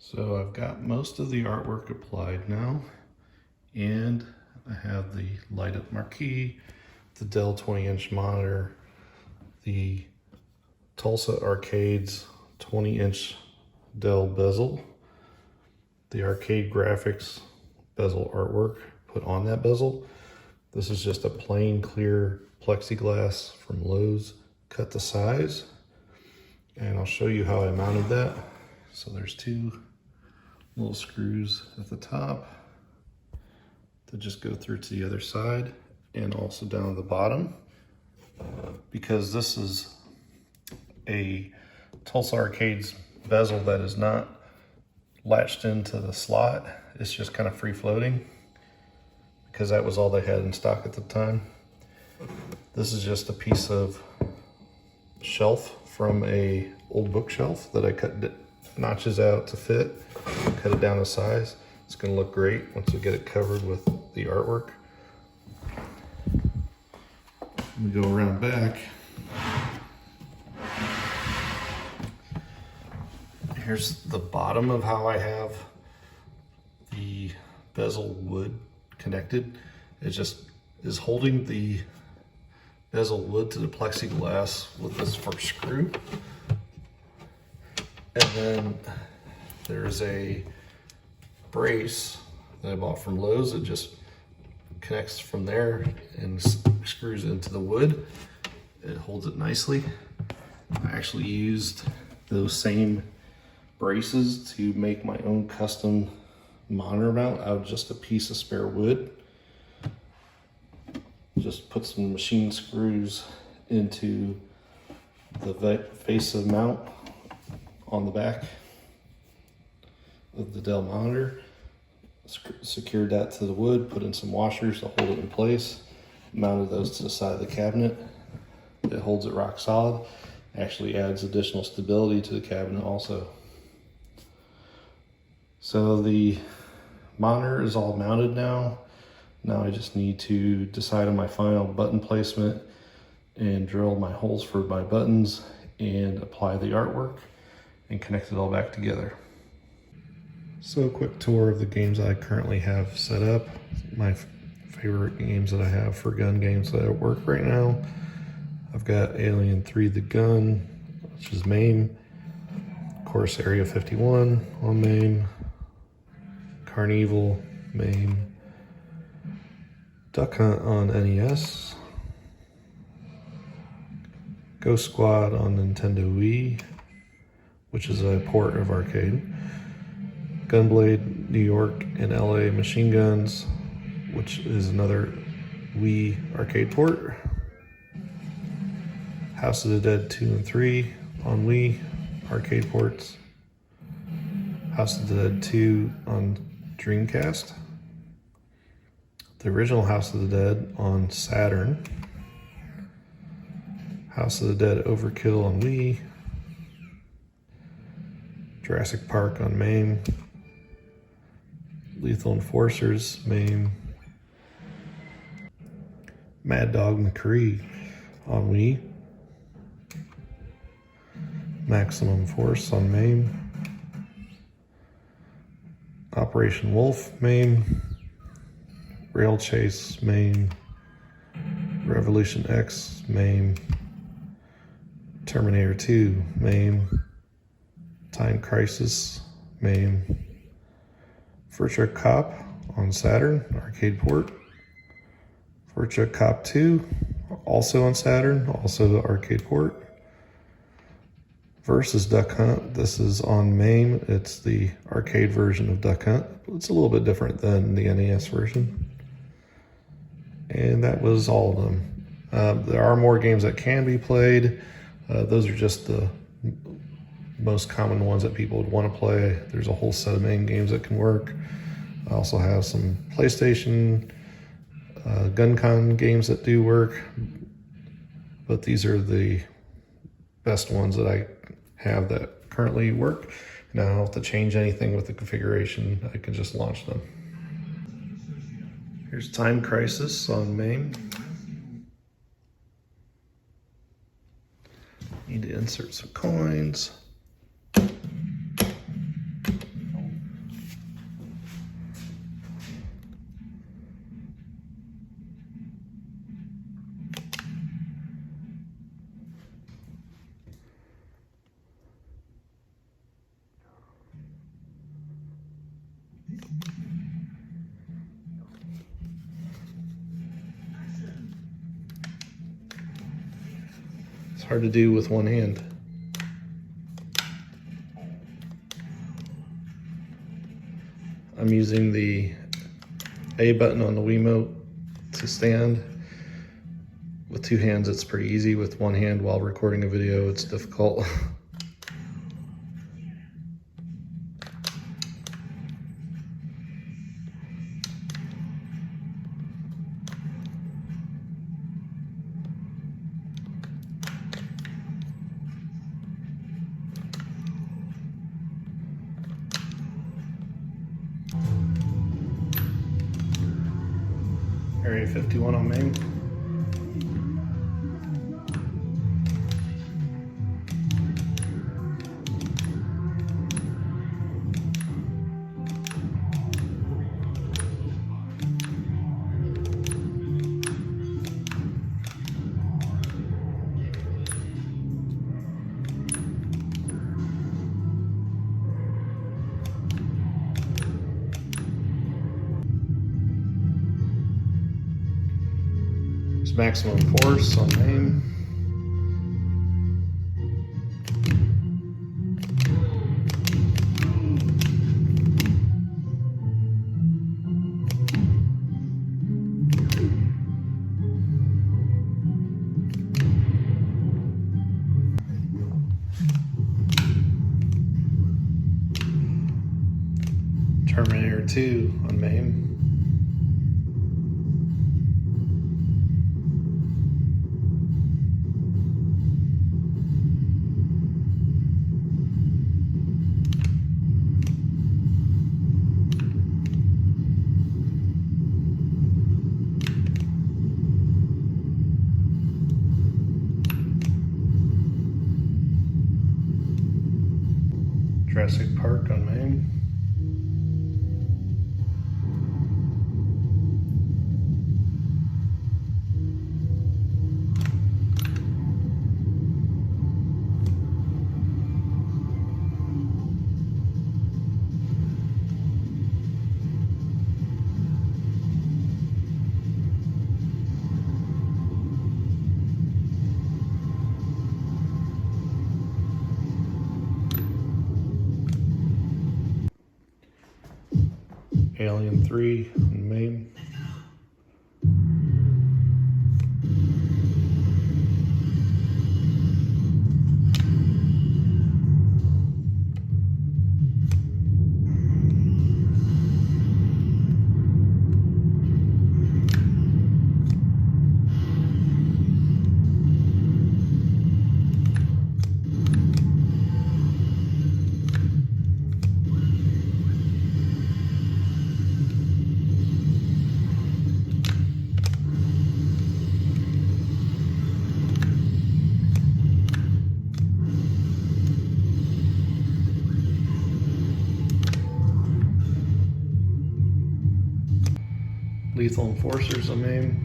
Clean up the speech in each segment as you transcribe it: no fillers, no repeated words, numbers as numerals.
So I've got most of the artwork applied now, and I have the light up Marquee, the Dell 20-inch monitor, the Tulsa Arcades 20-inch Dell bezel, the Arcade Graphix bezel artwork put on that bezel. This is just a plain clear plexiglass from Lowe's, cut to size, and I'll show you how I mounted that. So there's two little screws at the top that just go through to the other side and also down at the bottom. Because this is a Tulsa Arcades bezel that is not latched into the slot, it's just kind of free floating because that was all they had in stock at the time. This is just a piece of shelf from a old bookshelf that I cut notches out to fit, cut it down to size. It's going to look great once we get it covered with the artwork. We go around back. Here's the bottom of how I have the bezel wood connected. It just is holding the bezel wood to the plexiglass with this first screw. And then there's a brace that I bought from Lowe's that just connects from there and screws into the wood. It holds it nicely. I actually used those same braces to make my own custom monitor mount out of just a piece of spare wood. Just put some machine screws into the face of the mount on the back of the Dell monitor, secured that to the wood, put in some washers to hold it in place, mounted those to the side of the cabinet. It holds it rock solid, actually adds additional stability to the cabinet also. So the monitor is all mounted now. Now I just need to decide on my final button placement and drill my holes for my buttons and apply the artwork and connect it all back together. So a quick tour of the games I currently have set up. My favorite games that I have for gun games that work right now. I've got Alien 3 The Gun, which is MAME. Of course, Area 51 on MAME. Carnival, MAME. Duck Hunt on NES. Ghost Squad on Nintendo Wii, which is a port of Arcade. Gunblade, New York and LA Machine Guns, which is another Wii arcade port. House of the Dead 2 and 3 on Wii arcade ports. House of the Dead 2 on Dreamcast. The original House of the Dead on Saturn. House of the Dead Overkill on Wii. Jurassic Park on MAME. Lethal Enforcers, MAME. Mad Dog McCree on Wii. Maximum Force on MAME. Operation Wolf, MAME. Rail Chase, MAME. Revolution X, MAME. Terminator 2, MAME. Time Crisis, MAME. Virtua Cop on Saturn, arcade port. Virtua Cop 2, also on Saturn, also arcade port. Versus Duck Hunt, this is on MAME. It's the arcade version of Duck Hunt. It's a little bit different than the NES version. And that was all of them. There are more games that can be played. Those are just the most common ones that people would want to play. There's a whole set of MAME games that can work. I also have some PlayStation GunCon games that do work, but these are the best ones that I have that currently work. And I don't have to change anything with the configuration. I can just launch them. Here's Time Crisis on MAME. Need to insert some coins. It's hard to do with one hand. I'm using the A button on the WiiMote to stand. With two hands, it's pretty easy. With one hand while recording a video, it's difficult. Area 51 on MAME. Maximum force on MAME. Terminator 2 on MAME. Jurassic Park on MAME. Alien 3 on MAME. Lethal Enforcers on MAME.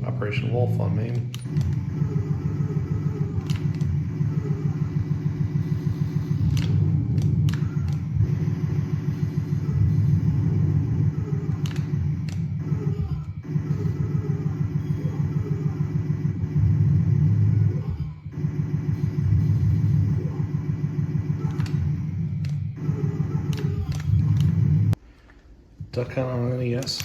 Operation Wolf on MAME. Duck Hunt on NES.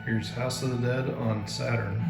Here's House of the Dead on Saturn.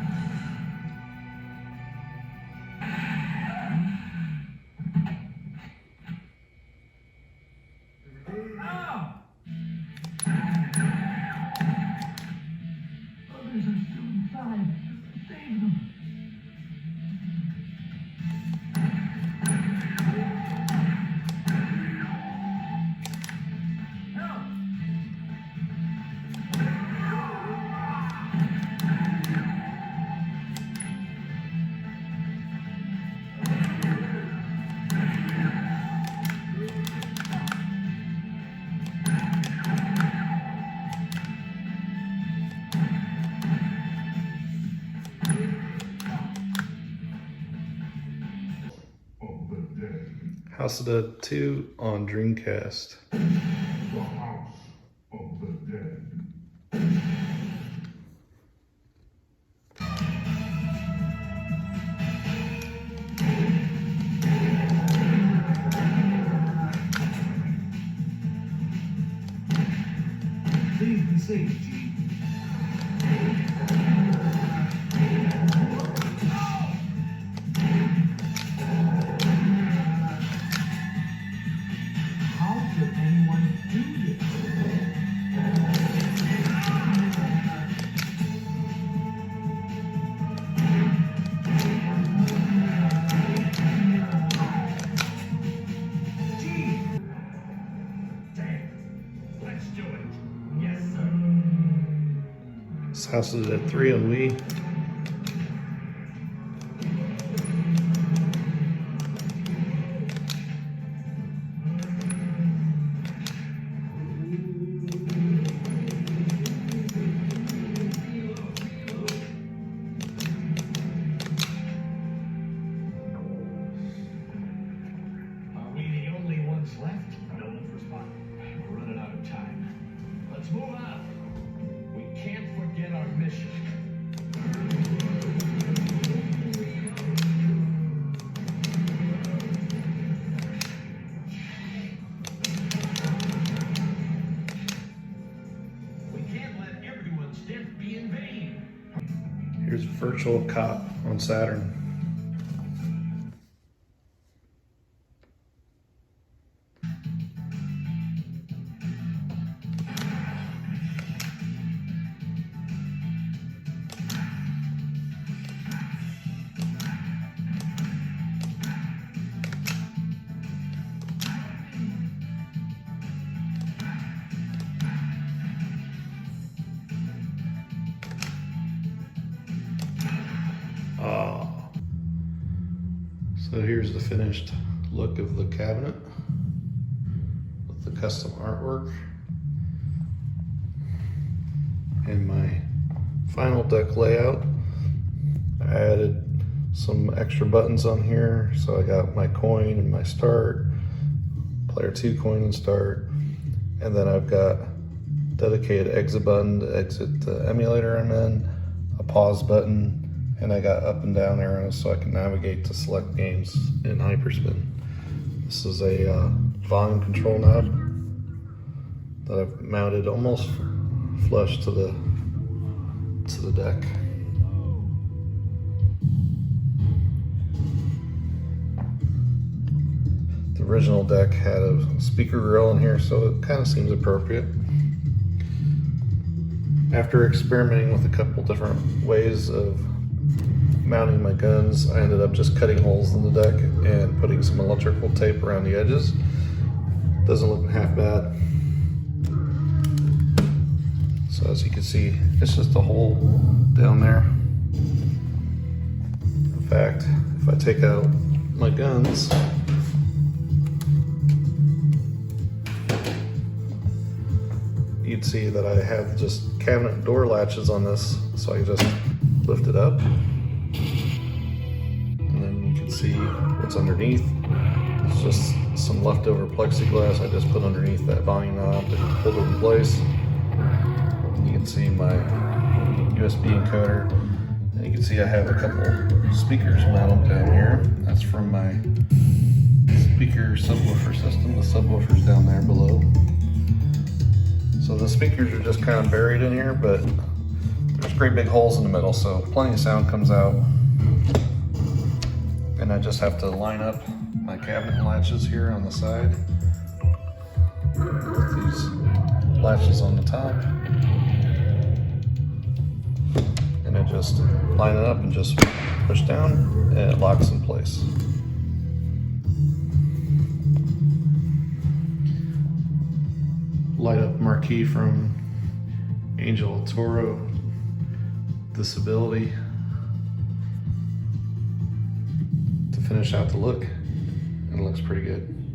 House of the Dead 2 on Dreamcast. The House of the Dead. Please be safe, G. It's House of the Dead 3 on Wii. Are we the only ones left? No one's responding. We're running out of time. Let's move on. We can't forget our mission. We can't let everyone's death be in vain. Here's Virtual Cop on Saturn. So here's the finished look of the cabinet with the custom artwork. And my final deck layout, I added some extra buttons on here. So I got my coin and my start, player 2 coin and start, and then I've got dedicated exit button to exit the emulator I'm in, a pause button, and I got up and down arrows so I can navigate to select games in Hyperspin. This is a volume control knob that I've mounted almost flush to the deck. The original deck had a speaker grill in here, so it kind of seems appropriate. After experimenting with a couple different ways of mounting my guns, I ended up just cutting holes in the deck and putting some electrical tape around the edges. Doesn't look half bad. So as you can see, it's just a hole down there. In fact, if I take out my guns, you'd see that I have just cabinet door latches on this, so I just lift it up. See what's underneath. It's just some leftover plexiglass I just put underneath that volume knob to hold it in place. And you can see my USB encoder. And you can see I have a couple speakers mounted down here. That's from my speaker subwoofer system. The subwoofer's down there below. So the speakers are just kind of buried in here, but great big holes in the middle, so plenty of sound comes out. And I just have to line up my cabinet latches here on the side. With these latches on the top. And I just line it up and just push down and it locks in place. Light up Marquee from Otero Disability to finish out the look, and it looks pretty good.